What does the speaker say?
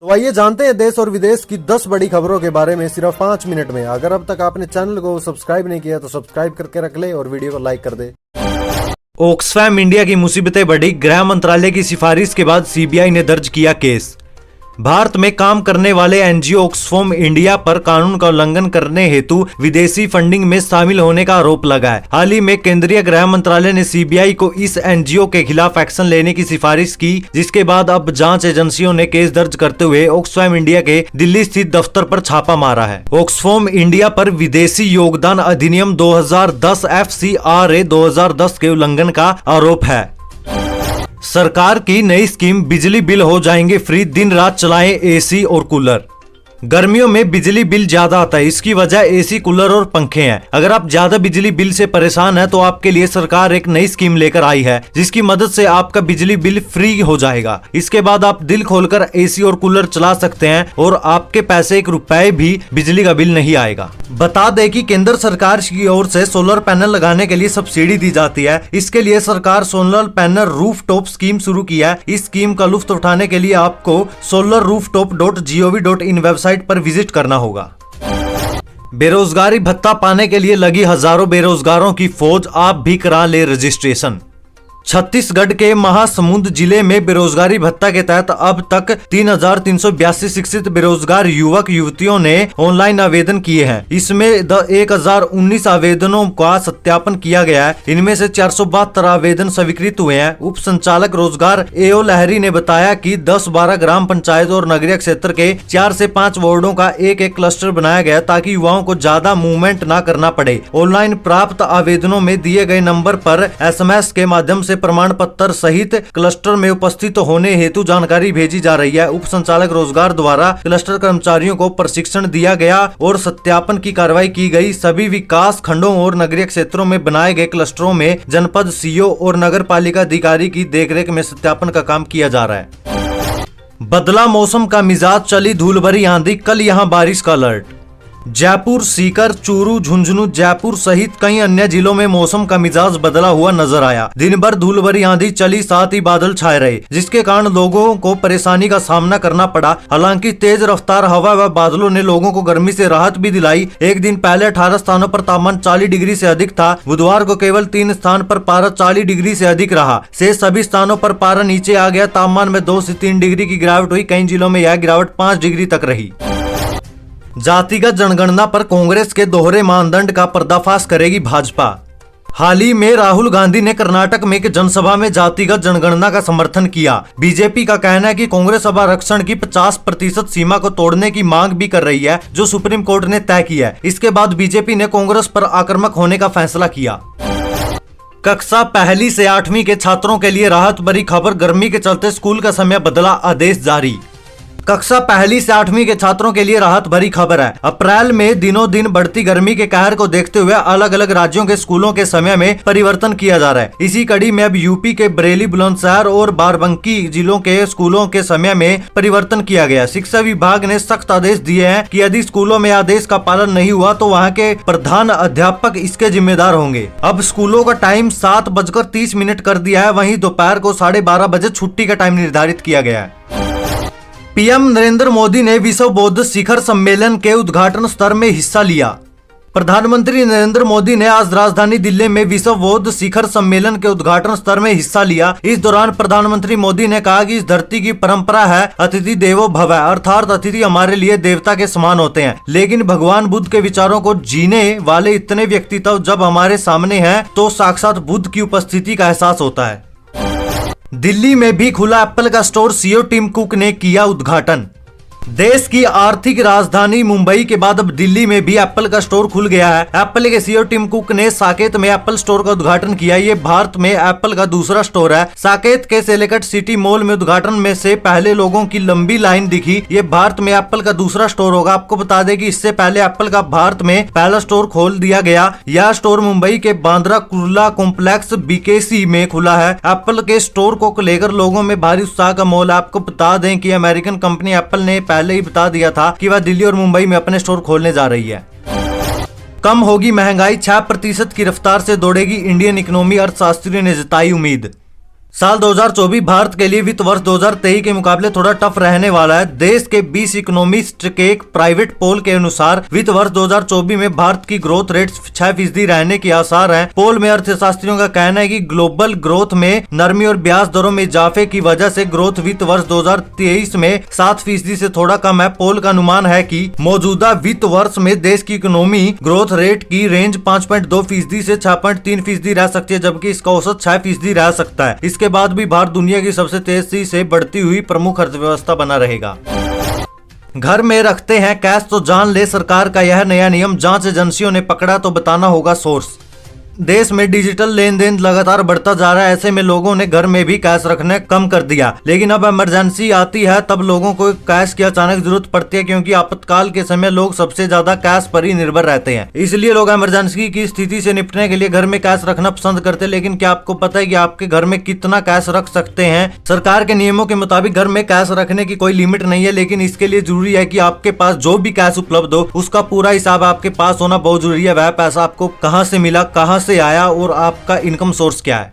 तो आइए जानते हैं देश और विदेश की 10 बड़ी खबरों के बारे में सिर्फ 5 मिनट में। अगर अब तक आपने चैनल को सब्सक्राइब नहीं किया तो सब्सक्राइब करके रख ले और वीडियो को लाइक कर दे। ऑक्सफैम इंडिया की मुसीबतें बढ़ी। गृह मंत्रालय की सिफारिश के बाद सीबीआई ने दर्ज किया केस। भारत में काम करने वाले एनजीओ ऑक्सफैम इंडिया पर कानून का उल्लंघन करने हेतु विदेशी फंडिंग में शामिल होने का आरोप लगा है। हाल ही में केंद्रीय गृह मंत्रालय ने सीबीआई को इस एनजीओ के खिलाफ एक्शन लेने की सिफारिश की, जिसके बाद अब जांच एजेंसियों ने केस दर्ज करते हुए ऑक्सफैम इंडिया के दिल्ली स्थित दफ्तर पर छापा मारा है। ऑक्सफैम इंडिया पर विदेशी योगदान अधिनियम 2010 FCRA 2010 के उल्लंघन का आरोप है। सरकार की नई स्कीम, बिजली बिल हो जाएंगे फ्री, दिन रात चलाएं एसी और कूलर। गर्मियों में बिजली बिल ज्यादा आता है, इसकी वजह एसी, कूलर और पंखे हैं। अगर आप ज्यादा बिजली बिल से परेशान हैं तो आपके लिए सरकार एक नई स्कीम लेकर आई है, जिसकी मदद से आपका बिजली बिल फ्री हो जाएगा। इसके बाद आप दिल खोलकर एसी और कूलर चला सकते हैं और आपके पैसे 1 रुपए भी बिजली का बिल नहीं आएगा। बता दें कि केंद्र सरकार की ओर से सोलर पैनल लगाने के लिए सब्सिडी दी जाती है। इसके लिए सरकार सोलर पैनल रूफटॉप स्कीम शुरू की है। इस स्कीम का लुत्फ उठाने के लिए आपको solarrooftop.gov.in वेबसाइट पर विजिट करना होगा। बेरोजगारी भत्ता पाने के लिए लगी हजारों बेरोजगारों की फौज, आप भी करा ले रजिस्ट्रेशन। छत्तीसगढ़ के महासमुंद जिले में बेरोजगारी भत्ता के तहत अब तक 3,382 शिक्षित बेरोजगार युवक युवतियों ने ऑनलाइन आवेदन किए हैं। इसमें 1,019 आवेदनों का सत्यापन किया गया है। इनमें से 472 आवेदन स्वीकृत हुए हैं। उप संचालक रोजगार एओ लहरी ने बताया कि 10-12 ग्राम पंचायत और नगरीय क्षेत्र के 4 से 5 वार्डों का एक क्लस्टर बनाया गया ताकि युवाओं को ज्यादा मूवमेंट न करना पड़े। ऑनलाइन प्राप्त आवेदनों में दिए गए नंबर पर SMS के माध्यम से प्रमाण पत्र सहित क्लस्टर में उपस्थित होने हेतु जानकारी भेजी जा रही है। उप संचालक रोजगार द्वारा क्लस्टर कर्मचारियों को प्रशिक्षण दिया गया और सत्यापन की कार्रवाई की गई। सभी विकास खंडों और नगरीय क्षेत्रों में बनाए गए क्लस्टरों में जनपद सीओ और नगर पालिका अधिकारी की देखरेख में सत्यापन का काम किया जा रहा है। बदला मौसम का मिजाज, चली धूल भरी आंधी, कल यहाँ बारिश का अलर्ट। जयपुर, सीकर, चूरू, झुंझुनू, जयपुर सहित कई अन्य जिलों में मौसम का मिजाज बदला हुआ नजर आया। दिन भर धूल भरी आंधी चली, साथ ही बादल छाए रहे, जिसके कारण लोगों को परेशानी का सामना करना पड़ा। हालांकि तेज रफ्तार हवा व बादलों ने लोगों को गर्मी से राहत भी दिलाई। एक दिन पहले 18 स्थानों पर तापमान 40 डिग्री से अधिक था। बुधवार को केवल 3 स्थान पर पारा 40 डिग्री से अधिक रहा। शेष सभी स्थानों पर पारा नीचे आ गया। तापमान में 2 से 3 डिग्री की गिरावट हुई। कई जिलों में यह गिरावट 5 डिग्री तक रही। जातिगत जनगणना पर कांग्रेस के दोहरे मानदंड का पर्दाफाश करेगी भाजपा। हाल ही में राहुल गांधी ने कर्नाटक में एक जनसभा में जातिगत जनगणना का समर्थन किया। बीजेपी का कहना है कि कांग्रेस अब आरक्षण की 50% सीमा को तोड़ने की मांग भी कर रही है, जो सुप्रीम कोर्ट ने तय की है। इसके बाद बीजेपी ने कांग्रेस पर आक्रामक होने का फैसला किया। कक्षा 1 से 8वीं के छात्रों के लिए राहत भरी खबर, गर्मी के चलते स्कूल का समय बदला, आदेश जारी। कक्षा 1 से 8वीं के छात्रों के लिए राहत भरी खबर है। अप्रैल में दिनों दिन बढ़ती गर्मी के कहर को देखते हुए अलग अलग राज्यों के स्कूलों के समय में परिवर्तन किया जा रहा है। इसी कड़ी में अब यूपी के बरेली, बुलंदशहर और बाराबंकी जिलों के स्कूलों के समय में परिवर्तन किया गया। शिक्षा विभाग ने सख्त आदेश दिए हैं कि यदि स्कूलों में आदेश का पालन नहीं हुआ तो वहाँ के प्रधान अध्यापक इसके जिम्मेदार होंगे। अब स्कूलों का टाइम 7:30 कर दिया है। वहीं दोपहर को 12:30 बजे छुट्टी का टाइम निर्धारित किया गया है। पीएम नरेंद्र मोदी ने विश्व बौद्ध शिखर सम्मेलन के उद्घाटन सत्र में हिस्सा लिया। प्रधानमंत्री नरेंद्र मोदी ने आज राजधानी दिल्ली में विश्व बौद्ध शिखर सम्मेलन के उद्घाटन सत्र में हिस्सा लिया। इस दौरान प्रधानमंत्री मोदी ने कहा कि इस धरती की परंपरा है अतिथि देवो भव, अर्थात अतिथि हमारे लिए देवता के समान होते हैं। लेकिन भगवान बुद्ध के विचारों को जीने वाले इतने व्यक्तित्व जब हमारे सामने हैं तो साक्षात बुद्ध की उपस्थिति का एहसास होता है। दिल्ली में भी खुला एप्पल का स्टोर, सीईओ टिम कुक ने किया उद्घाटन। देश की आर्थिक राजधानी मुंबई के बाद अब दिल्ली में भी एप्पल का स्टोर खुल गया है। एप्पल के सीईओ टिम कुक ने साकेत में एप्पल स्टोर का उद्घाटन किया। ये भारत में एप्पल का दूसरा स्टोर है। साकेत के सेलेक्ट सिटी मॉल में उद्घाटन में से पहले लोगों की लंबी लाइन दिखी। ये भारत में एप्पल का दूसरा स्टोर होगा। आपको बता दें कि इससे पहले एप्पल का भारत में पहला स्टोर खोल दिया गया। यह स्टोर मुंबई के बांद्रा कुर्ला कॉम्प्लेक्स BKC में खुला है। एप्पल के स्टोर को लेकर लोगों में भारी उत्साह का माहौल है। आपको बता दें कि अमेरिकन कंपनी एप्पल ने पहले ही बता दिया था कि वह दिल्ली और मुंबई में अपने स्टोर खोलने जा रही है। कम होगी महंगाई, 6% की रफ्तार से दौड़ेगी इंडियन इकोनॉमी, अर्थशास्त्रियों ने जताई उम्मीद। साल 2024 भारत के लिए वित्त वर्ष 2023 के मुकाबले थोड़ा टफ रहने वाला है। देश के 20 इकोनॉमिस्ट के एक प्राइवेट पोल के अनुसार वित्त वर्ष 2024 में भारत की ग्रोथ रेट 6% रहने के आसार हैं। पोल में अर्थशास्त्रियों का कहना है कि ग्लोबल ग्रोथ में नरमी और ब्याज दरों में इजाफे की वजह से ग्रोथ वित्त वर्ष 2023 में 7% से थोड़ा कम है। पोल का अनुमान है कि मौजूदा वित्त वर्ष में देश की इकोनॉमी ग्रोथ रेट की रेंज 5.2% से 6.3% रह सकती है, जबकि इसका औसत 6% रह सकता है। इसके बाद भी भारत दुनिया की सबसे तेजी से बढ़ती हुई प्रमुख अर्थव्यवस्था बना रहेगा। घर में रखते हैं कैश तो जान ले, सरकार का यह नया नियम जांच एजेंसियों ने पकड़ा तो बताना होगा सोर्स। देश में डिजिटल लेन देन लगातार बढ़ता जा रहा है, ऐसे में लोगों ने घर में भी कैश रखने कम कर दिया। लेकिन अब इमरजेंसी आती है तब लोगों को कैश की अचानक जरूरत पड़ती है, क्योंकि आपातकाल के समय लोग सबसे ज्यादा कैश पर ही निर्भर रहते हैं। इसलिए लोग इमरजेंसी की स्थिति से निपटने के लिए घर में कैश रखना पसंद करते हैं। लेकिन क्या आपको पता है कि आपके घर में कितना कैश रख सकते हैं? सरकार के नियमों के मुताबिक घर में कैश रखने की कोई लिमिट नहीं है, लेकिन इसके लिए जरूरी है कि आपके पास जो भी कैश उपलब्ध हो उसका पूरा हिसाब आपके पास होना बहुत जरूरी है। वह पैसा आपको कहाँ से मिला, कहाँ से आया और आपका इनकम सोर्स क्या है।